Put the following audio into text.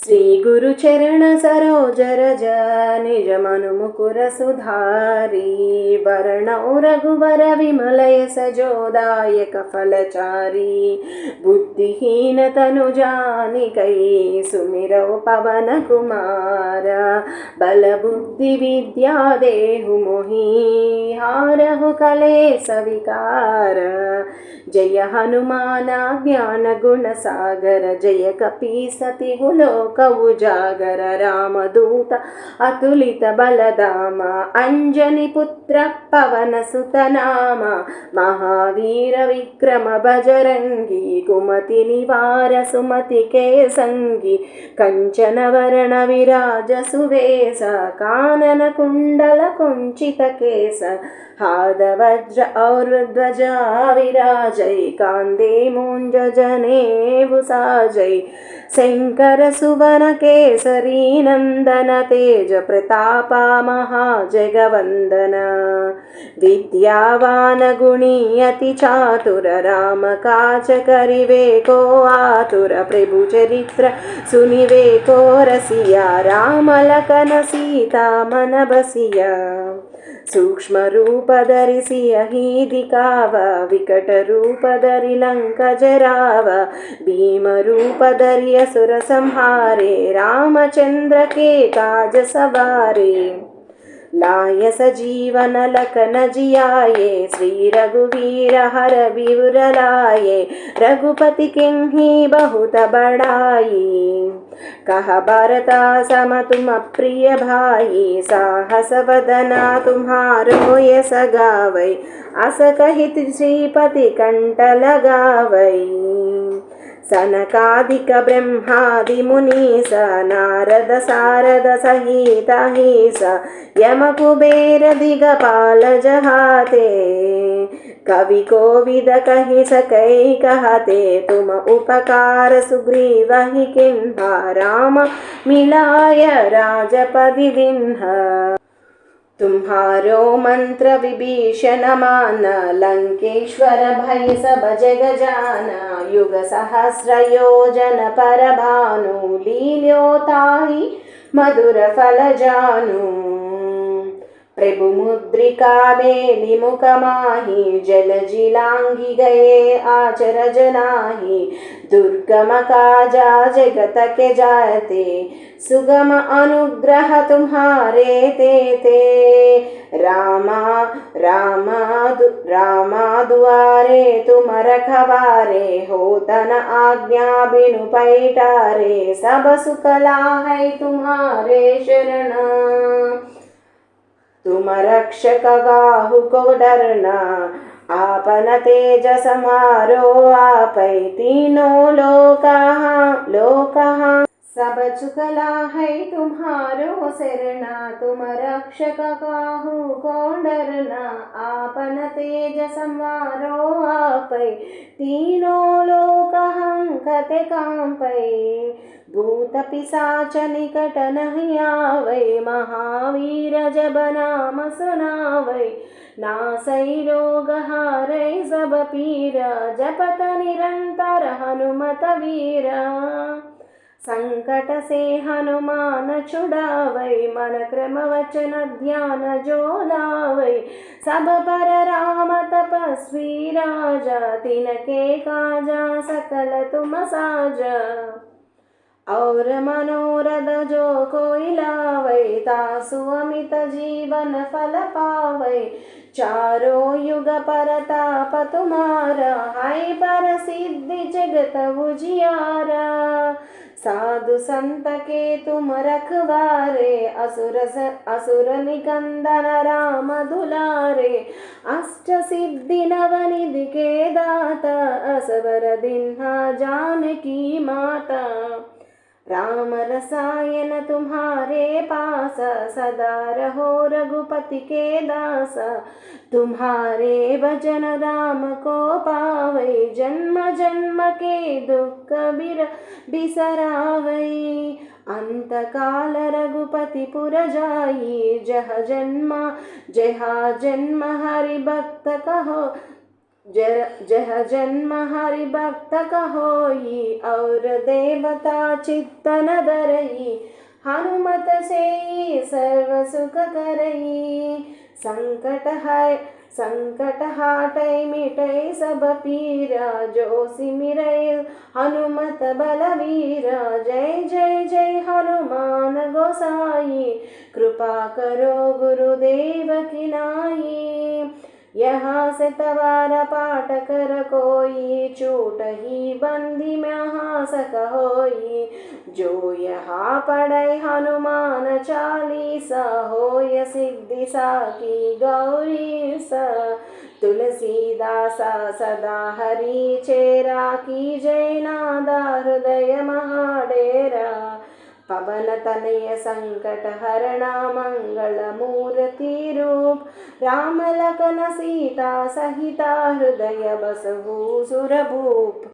श्री गुरु चरण सरोज रज निज मनु मुकुर सुधारी वरणौ रघुवर विमल यस जोदायक फलचारी बुद्धिहीन तनु जानिकै सुमिरौ पवन कुमार बल बुद्धि विद्या देहु मोहि हारहु कलेस विकार जय हनुमान ज्ञान गुण सागर जय कपीसति लोक उजागर रामदूत अतुलित बलधाम अंजनी पुत्र पवन सुत नाम महावीर विक्रम बजरंगी कुमति निवार सुमति के संगी कंचन वरण विराज सुवेश कानन कुंडल कुंचित केस हाद वज्र और ध्वजा विराजै कांदे मूंज जनेऊ साजै शंकर सुवन केसरी नंदन तेज प्रतापा महाजगवंदन विद्यावान गुणी अति चातुर राम काज करिवे को आतुर प्रभु चरित्र सुनिवे को रसिया राम लखन सीता मन बसिया सूक्ष्म रूप धरिसियहि दिखाव विकट रूप धरि लंक जराव भीम रूप धरि असुर संहारे रामचंद्र के काज सवारे लाय सजीवन लखन जियाये श्री रघुवीर हर विवर लाये रघुपति किन्ही बहुत बड़ाई कहा भारता सम तुम प्रिय भाई साहस वदना तुम्हारो यस गावै अस कहित श्रीपति कंठ लगावै सनकादिक ब्रह्मादि मुनीस नारद सारद सहित अहिस यम कुबेर दिगपाल जहाते कवि कोविद कहि सकै कहते तुम उपकार सुग्रीव ही किन्हा राम मिलाय राजपदि दिन्हा तुम्हारो मंत्र विभीषण मान लंकेश्वर भय सब जग जाना युग सहस्र योजन पर भानु लील्योताहि मधुर फल जानु प्रभु मुद्रिका मेलि मुख माहि जल जिलांगी गए आचरज नाही दुर्गम काजा जगत के जाते सुगम अनुग्रह तुम्हारे ते रामा दुआरे तुम रखवारे होतन आज्ञा बिनु पैठारे सब सुख लाहै तुम्हारे शरण तुम रक्षक गाहु को डरना आपन तेज समारो आपै तीनों लोका सब चुकला है तुम्हारो शरणा तुम रक्षक काहू को डरना आपन तेज संवारो आपै तीनों लोक हंकते कांपै भूत पिशाच निकट नहीं आवै महावीर जब नाम सुनावै नासै रोग हारै सब पीर जपत निरंतर हनुमत वीरा संकट से हनुमान छुड़ावै मन क्रम वचन ध्यान जो लावै सब पर राम तपस्वी राजा तिनके काजा सकल तुम साजा और मनोरथ जो कोई लावै तासु अमित जीवन फल पावै चारों युग परताप तुम्हारा हाय पर सिद्धि जगत उजियारा साधु संत के तुम रखवारे असुर निकंदन राम दुलारे अष्ट सिद्धि नवनिधि के दाता असवर दिन्हा जानकी माता राम रसायन तुम्हारे पास सदा रहो रघुपति के दास तुम्हारे भजन राम को पावै जन्म जन्म के दुख बिसरावै अंत काल रघुपति पुर जाई जहाँ जन्म हरि भक्त कहो जह जन्म हरि भक्त कहोई और देवता चित्तन धरई। हनुमत से सर्व सुख करई। संकट हाटै मिटै सब पीरा। जो सिमरै हनुमत बलवीरा। जय जय जय हनुमान गोसाई। कृपा करो गुरुदेव की नाई। यहाँ से तवारा पाठ कर कोई। छूट ही बंदी में सक होई। जो यहाँ पढ़ै हनुमान चालीसा। होय सिद्धि साकी गौरी सा। तुलसीदासा सदा हरि चेरा। की जय नादा हृदय महाडेरा। पवन तनय संकट हरणा मंगल मूर्ति रूप। राम लखन सीता सहिता हृदय बसहु सुरभूप।